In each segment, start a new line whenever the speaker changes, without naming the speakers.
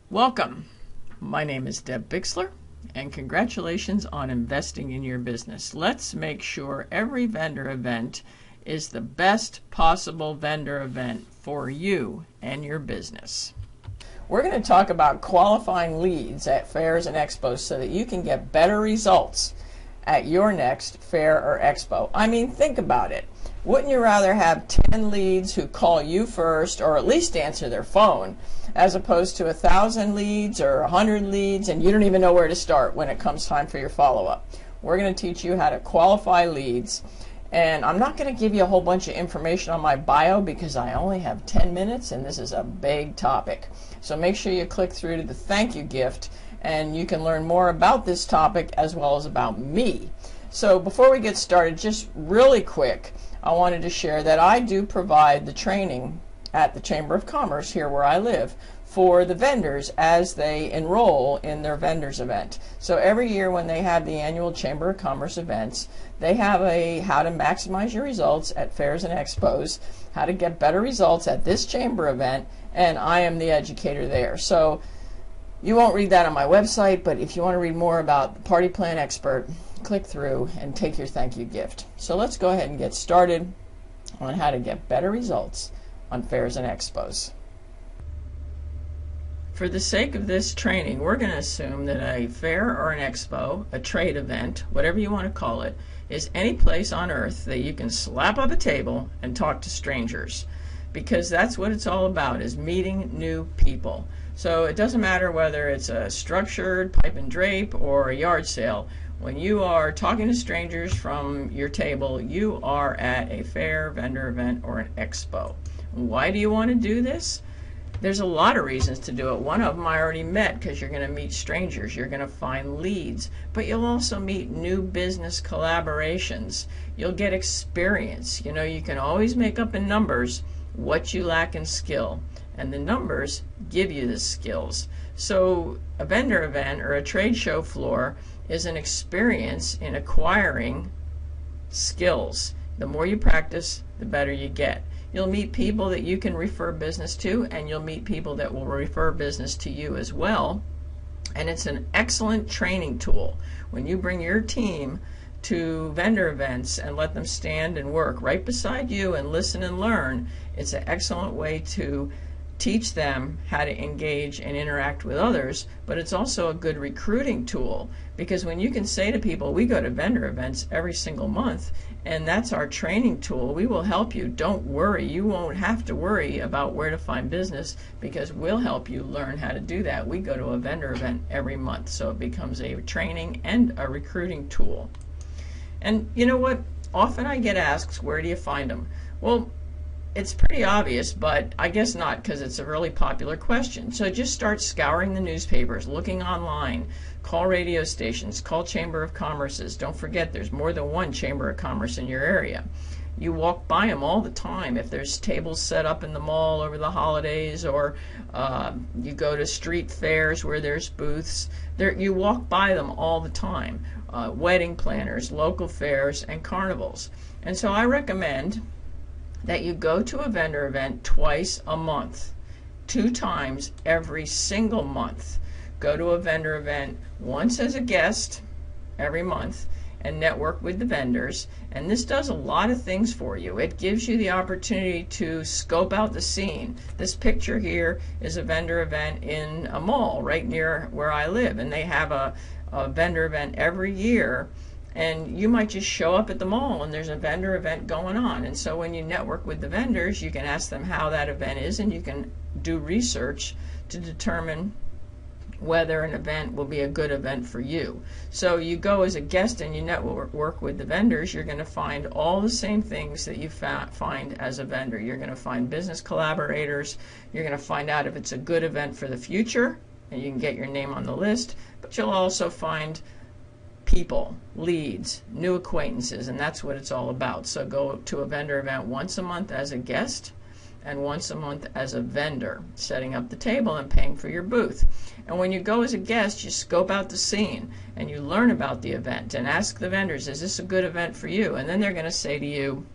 Welcome. My name is Deb Bixler, and congratulations on investing in your business. Let's make sure every vendor event is the best possible vendor event for you and your business. We're going to talk about qualifying leads at fairs and expos so that you can get better results at your next fair or expo. I mean, think about it. Wouldn't you rather have 10 leads who call you first, or at least answer their phone, as opposed to 1,000 leads or 100 leads and you don't even know where to start when it comes time for your follow-up? We're going to teach you how to qualify leads, and I'm not going to give you a whole bunch of information on my bio because I only have 10 minutes and this is a big topic. So make sure you click through to the thank you gift and you can learn more about this topic as well as about me. So before we get started, just really quick, I wanted to share that I do provide the training at the Chamber of Commerce here where I live for the vendors as they enroll in their vendors event. So every year when they have the annual Chamber of Commerce events, they have a how to maximize your results at fairs and expos, how to get better results at this chamber event, and I am the educator there. So you won't read that on my website, but if you want to read more about the Party Plan Expert, click through and take your thank you gift. So let's go ahead and get started on how to get better results on fairs and expos. For the sake of this training, we're going to assume that a fair or an expo, a trade event, whatever you want to call it, is any place on earth that you can slap up a table and talk to strangers, because that's what it's all about, is meeting new people. So it doesn't matter whether it's a structured pipe and drape or a yard sale. When you are talking to strangers from your table, you are at a fair, vendor event, or an expo. Why do you want to do this? There's a lot of reasons to do it. One of them I already met, because you're going to meet strangers, you're going to find leads, but you'll also meet new business collaborations. You'll get experience. You know, you can always make up in numbers what you lack in skill, and the numbers give you the skills. So a vendor event or a trade show floor is an experience in acquiring skills. The more you practice, the better you get. You'll meet people that you can refer business to, and you'll meet people that will refer business to you as well. And it's an excellent training tool. When you bring your team to vendor events and let them stand and work right beside you and listen and learn, it's an excellent way to teach them how to engage and interact with others, but it's also a good recruiting tool, because when you can say to people, we go to vendor events every single month and that's our training tool, we will help you, don't worry, you won't have to worry about where to find business because we'll help you learn how to do that. We go to a vendor event every month, so it becomes a training and a recruiting tool. And you know what, often I get asked, where do you find them? Well, it's pretty obvious, but I guess not, because it's a really popular question. So just start scouring the newspapers, looking online, call radio stations, call Chamber of Commerces. Don't forget there's more than one Chamber of Commerce in your area. You walk by them all the time. If there's tables set up in the mall over the holidays, or you go to street fairs where there's booths, you walk by them all the time. Wedding planners, local fairs, and carnivals. And so I recommend that you go to a vendor event twice a month, 2 times every single month. Go to a vendor event once as a guest every month and network with the vendors, and this does a lot of things for you. It gives you the opportunity to scope out the scene. This picture here is a vendor event in a mall right near where I live, and they have a vendor event every year. And you might just show up at the mall and there's a vendor event going on. And so when you network with the vendors, you can ask them how that event is, and you can do research to determine whether an event will be a good event for you. So you go as a guest and you network with the vendors, you're going to find all the same things that you find as a vendor. You're going to find business collaborators. You're going to find out if it's a good event for the future, and you can get your name on the list. But you'll also find people, leads, new acquaintances, and that's what it's all about. So go to a vendor event once a month as a guest and once a month as a vendor, setting up the table and paying for your booth. And when you go as a guest, you scope out the scene and you learn about the event and ask the vendors, is this a good event for you? And then they're going to say to you,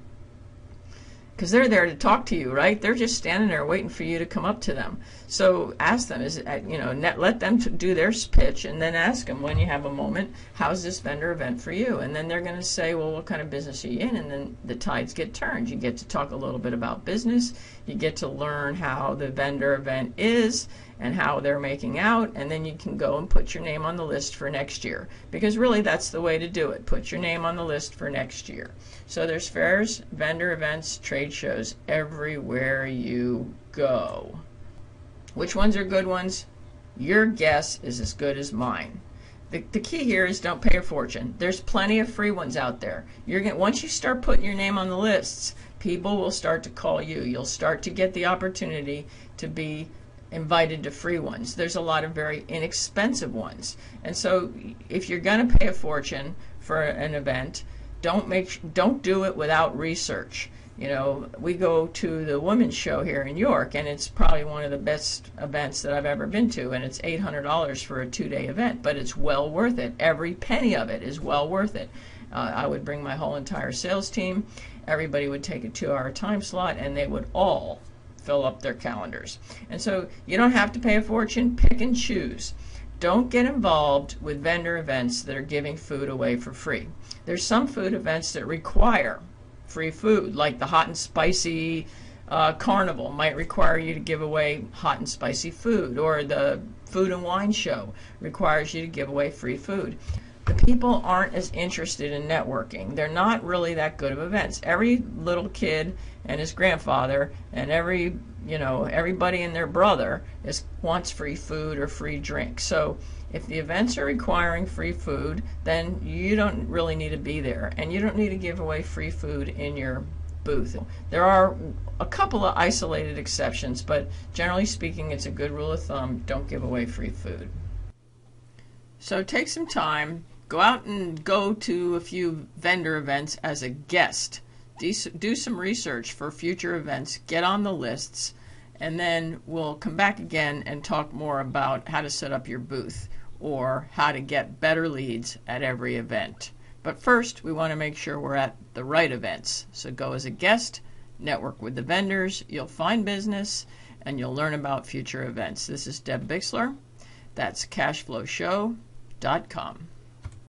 because they're there to talk to you, right? They're just standing there waiting for you to come up to them. So ask them, let them do their pitch, and then ask them, when you have a moment, how's this vendor event for you? And then they're going to say, well, what kind of business are you in? And then the tides get turned. You get to talk a little bit about business. You get to learn how the vendor event is and how they're making out, and then you can go and put your name on the list for next year. Because really, that's the way to do it. Put your name on the list for next year. So there's fairs, vendor events, trade shows everywhere you go. Which ones are good ones? Your guess is as good as mine. The key here is don't pay a fortune. There's plenty of free ones out there. Once you start putting your name on the lists, people will start to call you. You'll start to get the opportunity to be invited to free ones. There's a lot of very inexpensive ones. And so if you're going to pay a fortune for an event, don't do it without research. We go to the Women's Show here in York, and it's probably one of the best events that I've ever been to, and it's $800 for a 2-day event, but it's well worth it. Every penny of it is well worth it. I would bring my whole entire sales team. Everybody would take a 2-hour time slot, and they would all fill up their calendars. And so you don't have to pay a fortune. Pick and choose. Don't get involved with vendor events that are giving food away for free. There's some food events that require free food, like the hot and spicy carnival might require you to give away hot and spicy food, or the food and wine show requires you to give away free food. The people aren't as interested in networking. They're not really that good of events. Every little kid and his grandfather and everybody and their brother wants free food or free drink. So if the events are requiring free food, then you don't really need to be there, and you don't need to give away free food in your booth. There are a couple of isolated exceptions, but generally speaking, it's a good rule of thumb, don't give away free food. So take some time, go out and go to a few vendor events as a guest. Do some research for future events, get on the lists, and then we'll come back again and talk more about how to set up your booth or how to get better leads at every event. But first, we want to make sure we're at the right events. So go as a guest, network with the vendors, you'll find business, and you'll learn about future events. This is Deb Bixler. That's cashflowshow.com.